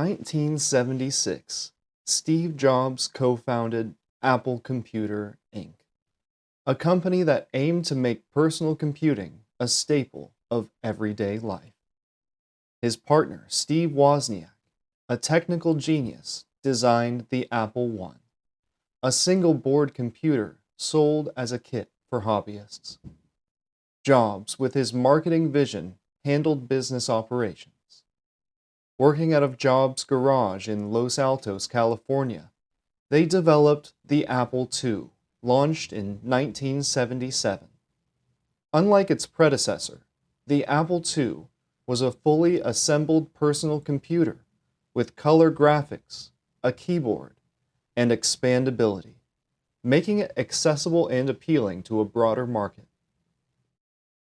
1976, Steve Jobs co-founded Apple Computer, Inc., a company that aimed to make personal computing a staple of everyday life. His partner, Steve Wozniak, a technical genius, designed the Apple I, a single-board computer sold as a kit for hobbyists. Jobs, with his marketing vision, handled business operations. Working out of Jobs' garage in Los Altos, California, they developed the Apple II, launched in 1977. Unlike its predecessor, the Apple II was a fully assembled personal computer with color graphics, a keyboard, and expandability, making it accessible and appealing to a broader market.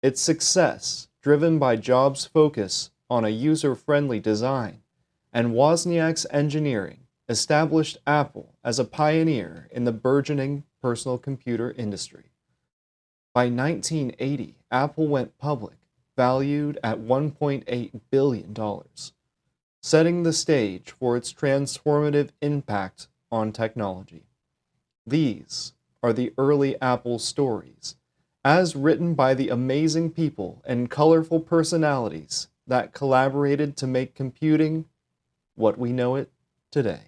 Its success, driven by Jobs' focus on a user-friendly design and Wozniak's engineering, established Apple as a pioneer in the burgeoning personal computer industry. By 1980, Apple went public, valued at $1.8 billion, setting the stage for its transformative impact on technology. These are the early Apple stories, as written by the amazing people and colorful personalities that collaborated to make computing what we know it today.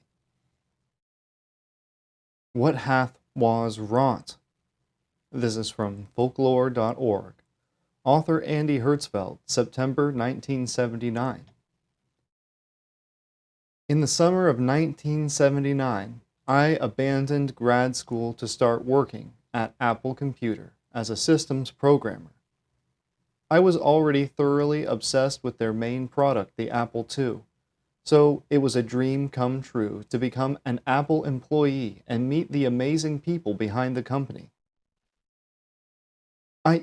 What hath Woz wrought? This is from folklore.org. Author Andy Hertzfeld, September 1979. In the summer of 1979, I abandoned grad school to start working at Apple Computer as a systems programmer. I was already thoroughly obsessed with their main product, the Apple II, so it was a dream come true to become an Apple employee and meet the amazing people behind the company. I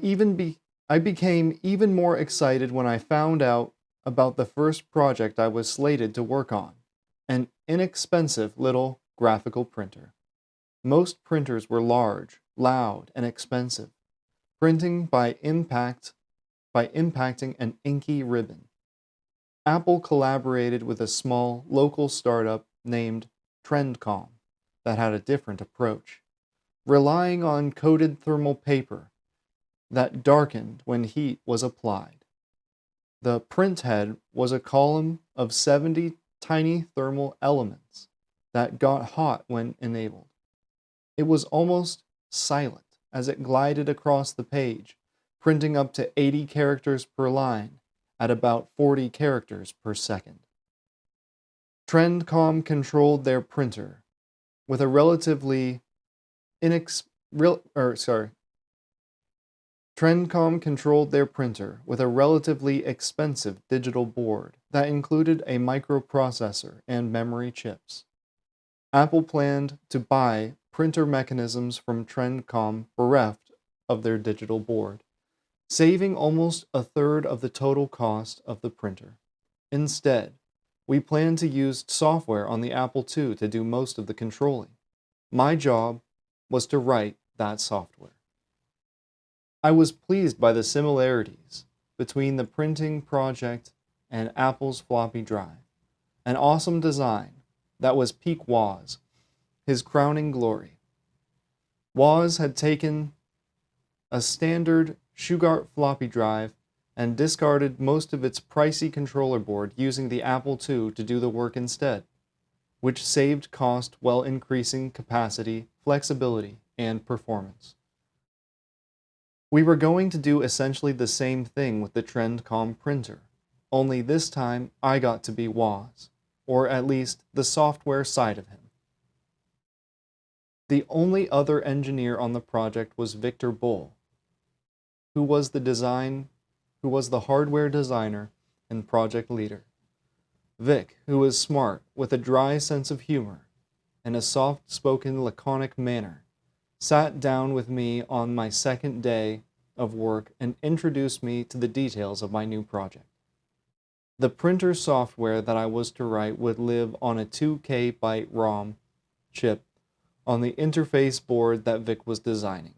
became even more excited when I found out about the first project I was slated to work on, an inexpensive little graphical printer. Most printers were large, loud, and expensive, printing by impacting an inky ribbon. Apple collaborated with a small local startup named TrendCom that had a different approach, relying on coated thermal paper that darkened when heat was applied. The printhead was a column of 70 tiny thermal elements that got hot when enabled. It was almost silent as it glided across the page, printing up to 80 characters per line at about 40 characters per second. TrendCom controlled their printer with a relatively expensive digital board that included a microprocessor and memory chips. Apple planned to buy printer mechanisms from TrendCom bereft of their digital board, saving almost a third of the total cost of the printer. Instead, we planned to use software on the Apple II to do most of the controlling. My job was to write that software. I was pleased by the similarities between the printing project and Apple's floppy drive, an awesome design that was peak Woz, his crowning glory. Woz had taken a standard Shugart floppy drive and discarded most of its pricey controller board, using the Apple II to do the work instead, which saved cost while increasing capacity, flexibility, and performance. We were going to do essentially the same thing with the TrendCom printer, only this time I got to be Woz, or at least the software side of him. The only other engineer on the project was Victor Bull, who was the hardware designer and project leader. Vic, who was smart with a dry sense of humor and a soft-spoken, laconic manner, sat down with me on my second day of work and introduced me to the details of my new project. The printer software that I was to write would live on a 2K byte ROM chip on the interface board that Vic was designing.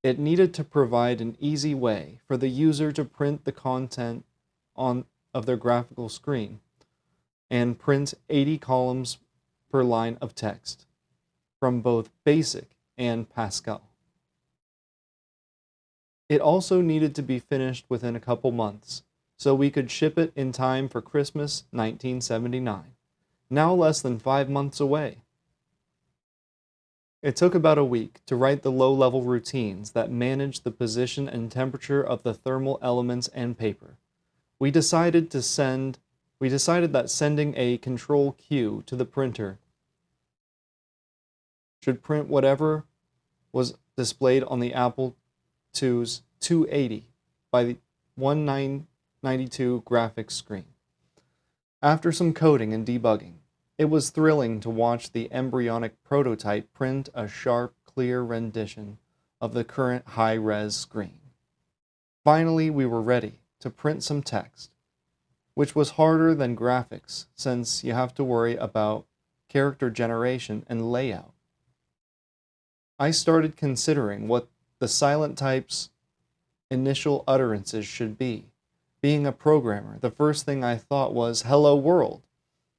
It needed to provide an easy way for the user to print the content of their graphical screen, and print 80 columns per line of text from both BASIC and Pascal. It also needed to be finished within a couple months, so we could ship it in time for Christmas 1979, now less than 5 months away. It took about a week to write the low-level routines that managed the position and temperature of the thermal elements and paper. We decided that sending a control Q to the printer should print whatever was displayed on the Apple II's 280 by the 1992 graphics screen. After some coding and debugging, it was thrilling to watch the embryonic prototype print a sharp, clear rendition of the current high-res screen. Finally, we were ready to print some text, which was harder than graphics since you have to worry about character generation and layout. I started considering what the silent type's initial utterances should be. Being a programmer, the first thing I thought was, "Hello world."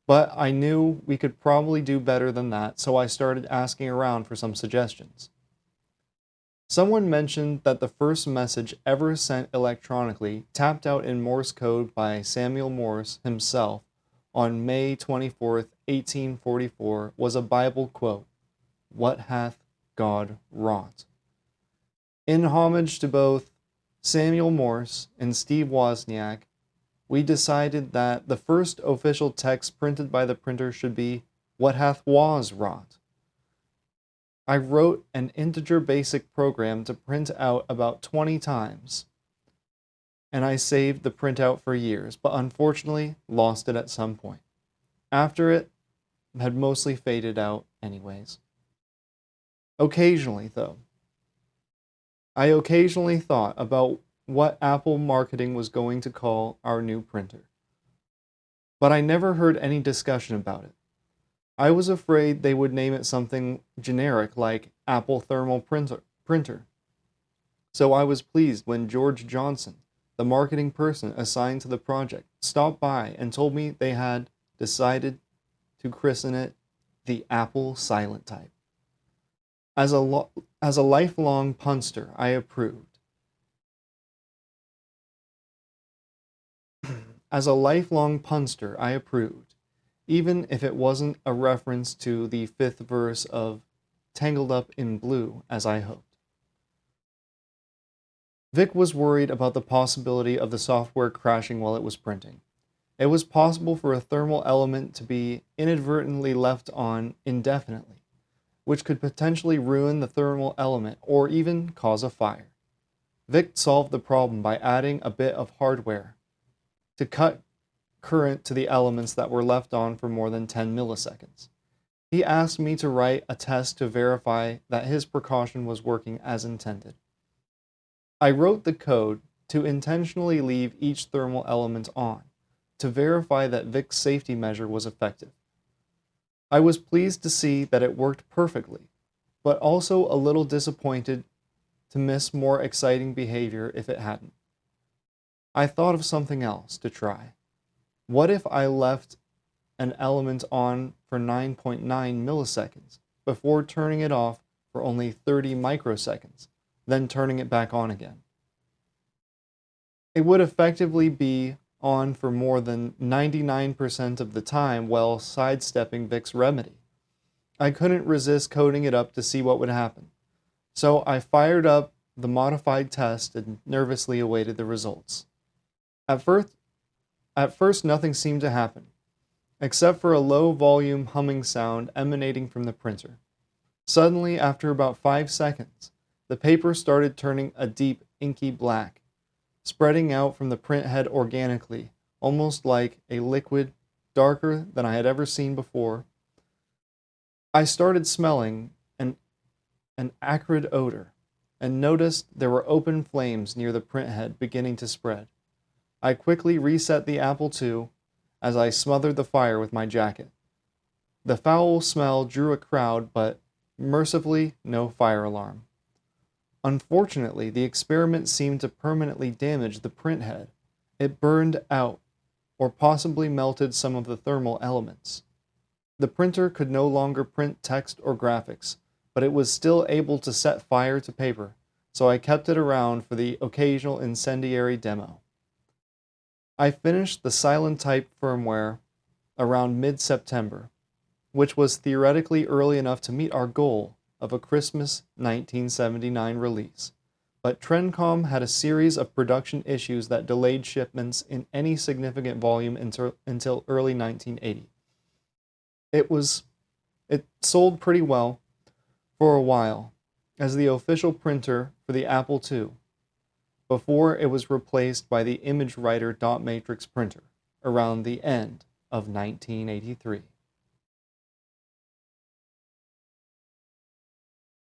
But I knew we could probably do better than that, so I started asking around for some suggestions. Someone mentioned that the first message ever sent electronically, tapped out in Morse code by Samuel Morse himself on May 24th, 1844, was a Bible quote, "What hath God wrought?" In homage to both Samuel Morse and Steve Wozniak, we decided that the first official text printed by the printer should be, "What hath Woz wrought?" I wrote an integer basic program to print out about 20 times, and I saved the printout for years, but unfortunately lost it at some point. After it had mostly faded out anyways. Occasionally, though, I occasionally thought about what Apple marketing was going to call our new printer. But I never heard any discussion about it. I was afraid they would name it something generic like Apple Thermal Printer. So I was pleased when George Johnson, the marketing person assigned to the project, stopped by and told me they had decided to christen it the Apple Silent Type. As a lifelong punster, I approved. As a lifelong punster, I approved, even if it wasn't a reference to the 5th verse of Tangled Up in Blue, as I hoped. Vic was worried about the possibility of the software crashing while it was printing. It was possible for a thermal element to be inadvertently left on indefinitely, which could potentially ruin the thermal element or even cause a fire. Vic solved the problem by adding a bit of hardware to cut current to the elements that were left on for more than 10 milliseconds. He asked me to write a test to verify that his precaution was working as intended. I wrote the code to intentionally leave each thermal element on, to verify that Vic's safety measure was effective. I was pleased to see that it worked perfectly, but also a little disappointed to miss more exciting behavior if it hadn't. I thought of something else to try. What if I left an element on for 9.9 milliseconds before turning it off for only 30 microseconds, then turning it back on again? It would effectively be on for more than 99% of the time while sidestepping Vic's remedy. I couldn't resist coding it up to see what would happen. So I fired up the modified test and nervously awaited the results. At first, nothing seemed to happen, except for a low-volume humming sound emanating from the printer. Suddenly, after about 5 seconds, the paper started turning a deep, inky black, spreading out from the printhead organically, almost like a liquid darker than I had ever seen before. I started smelling an acrid odor, and noticed there were open flames near the printhead beginning to spread. I quickly reset the Apple II as I smothered the fire with my jacket. The foul smell drew a crowd, but mercifully no fire alarm. Unfortunately, the experiment seemed to permanently damage the printhead. It burned out or possibly melted some of the thermal elements. The printer could no longer print text or graphics, but it was still able to set fire to paper, so I kept it around for the occasional incendiary demo. I finished the Silent Type firmware around mid-September, which was theoretically early enough to meet our goal of a Christmas 1979 release. But Trencom had a series of production issues that delayed shipments in any significant volume until early 1980. It sold pretty well for a while as the official printer for the Apple II, before it was replaced by the image writer dot matrix printer around the end of 1983.